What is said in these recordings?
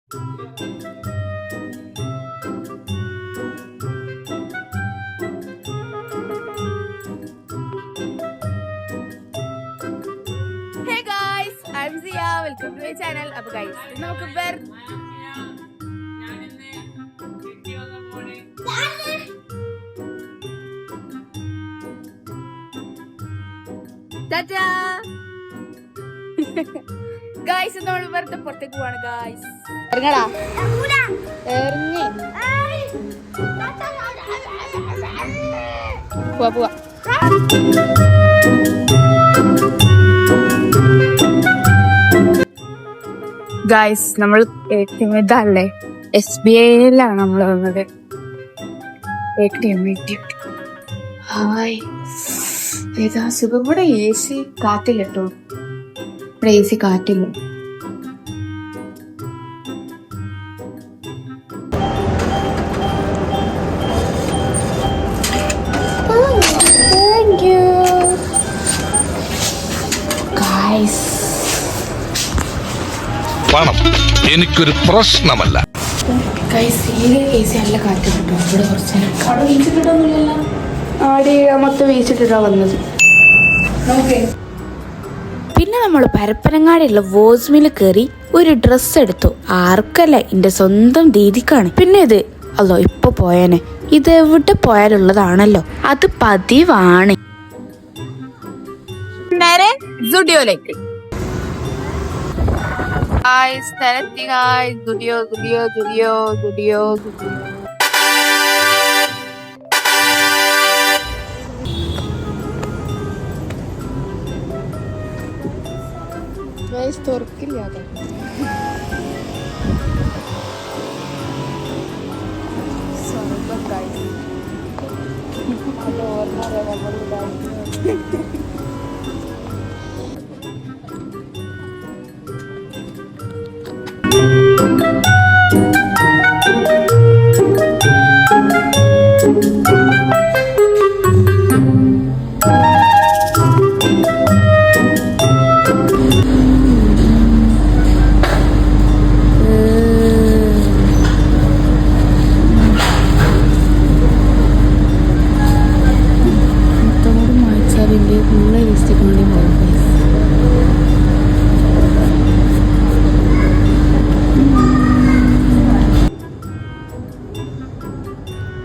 Hey guys, I'm Zia. Welcome to my channel. അപ്പോൾ guys, നമുക്ക് Tata guys നമ്മൾ വെറുതെ പുറത്തേക്ക് പോവാണ് ഗായ്സ്. ഇറങ്ങടാ ഇറങ്ങി പോവാ. ഗായ്സ് നമ്മൾ ഇതല്ലേ SBIയിലാണ് നമ്മൾ വന്നത്. ഹായ് ഏതാ സുഖം. ഇവിടെ AC കാറ്റില്ല കേട്ടോ, ഇവിടെ AC കാറ്റില്ല. പണം എനിക്കൊരു പ്രശ്നമല്ല. നല്ല കാറ്റ് കിട്ടും. ഇവിടെ കുറച്ച് ആടെ മൊത്തം വീശിട്ടിട്ടാ വന്നത്. പിന്നെ നമ്മൾ പരപ്പനങ്ങാടിയുള്ള വോസ്മിൽ കയറി ഒരു ഡ്രസ്സ് എടുത്തു. ആർക്കല്ല, എന്റെ സ്വന്തം ദീദിക്കാണ്. പിന്നെ ഇത് അല്ലോ ഇപ്പൊ പോയാനെ, ഇത് എവിടെ പോയാലുള്ളതാണല്ലോ, അത് പതിവാണ്. നേരെ സ്റ്റുഡിയോയിലേക്ക്. തുറക്കില്ല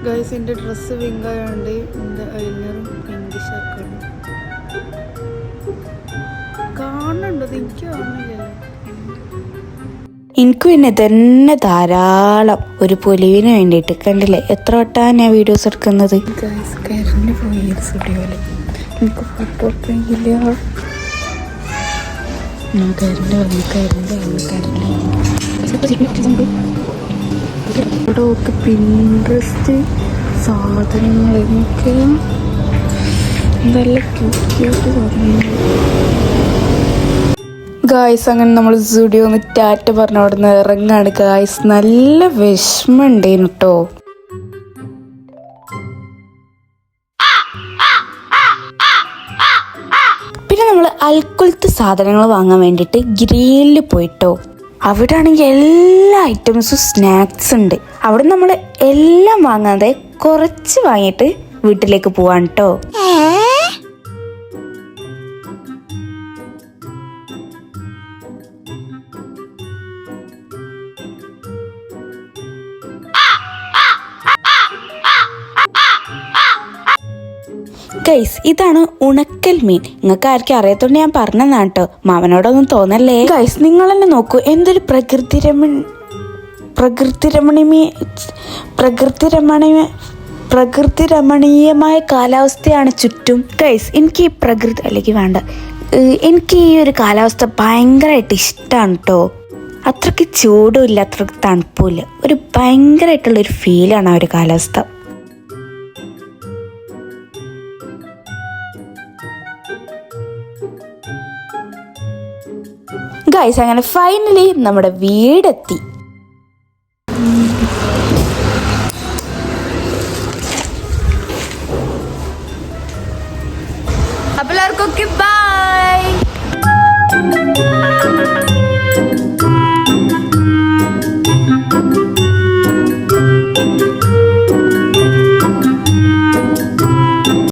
ഗൈസ്. എൻ്റെ ഡ്രസ്സ് പിങ്കായോണ്ട് എൻ്റെ ഐലൈനറും പിങ്കിഷ് ആക്കാണ്. കാണുന്നുണ്ടോ? എനിക്ക് കാണുന്നില്ലല്ലോ. എനിക്ക് പിന്നെ തന്നെ ധാരാളം ഒരു പൊലിവിന് വേണ്ടിയിട്ട് കണ്ടില്ലേ എത്ര വട്ടാണ് ഞാൻ വീഡിയോസ് എടുക്കുന്നത്. ഗൈസ് കരണ്ട് പോയി സ്റ്റുഡിയോയില്. എനിക്ക് ഫോട്ടോ എടുക്കില്ല. ഇവിടെ ഒക്കെ പിൻട്രസ്റ്റ് സാധനങ്ങളൊക്കെ നല്ല ക്യൂട്ട് സാധനങ്ങൾ. ഗായ്സ് അങ്ങനെ നമ്മൾ സ്റ്റുഡിയോ ഒന്ന് ടാറ്റ പറഞ്ഞ അവിടെ നിന്ന് ഇറങ്ങാണ് ഗായ്സ്. നല്ല വിഷമമുണ്ടേനു കേട്ടോ. പിന്നെ നമ്മൾ അൽക്കുലത്ത് സാധനങ്ങൾ വാങ്ങാൻ വേണ്ടിയിട്ട് ഗ്രീനിൽ പോയിട്ടോ. അവിടെ ആണെങ്കിൽ എല്ലാ ഐറ്റംസും സ്നാക്സ് ഉണ്ട്. അവിടെ നമ്മൾ എല്ലാം വാങ്ങാതെ കുറച്ച് വാങ്ങിയിട്ട് വീട്ടിലേക്ക് പോവാണ് കേട്ടോ. ഗൈസ് ഇതാണ് ഉണക്കൽ മീൻ. നിങ്ങൾക്ക് ആർക്കും അറിയാത്തോണ്ട് ഞാൻ പറഞ്ഞതാണ് കേട്ടോ, മാമനോടൊന്നും തോന്നല്ലേ. ഗൈസ് നിങ്ങൾ തന്നെ നോക്കൂ, എന്തൊരു പ്രകൃതി രമണീയമായ കാലാവസ്ഥയാണ് ചുറ്റും. ഗൈസ് എനിക്ക് ഈ പ്രകൃതി അല്ലെങ്കിൽ വേണ്ട, എനിക്ക് ഈ ഒരു കാലാവസ്ഥ ഭയങ്കരമായിട്ട് ഇഷ്ടമാണ് കേട്ടോ. അത്രയ്ക്ക് ചൂടും ഇല്ല, അത്രയ്ക്ക് തണുപ്പും ഇല്ല, ഒരു ഭയങ്കരമായിട്ടുള്ളൊരു ഫീലാണ് ആ ഒരു കാലാവസ്ഥ. ഗൈസ് അങ്ങനെ ഫൈനലി നമ്മുടെ വീടെത്തി. അപ്പോൾ എല്ലാവർക്കും ബൈ.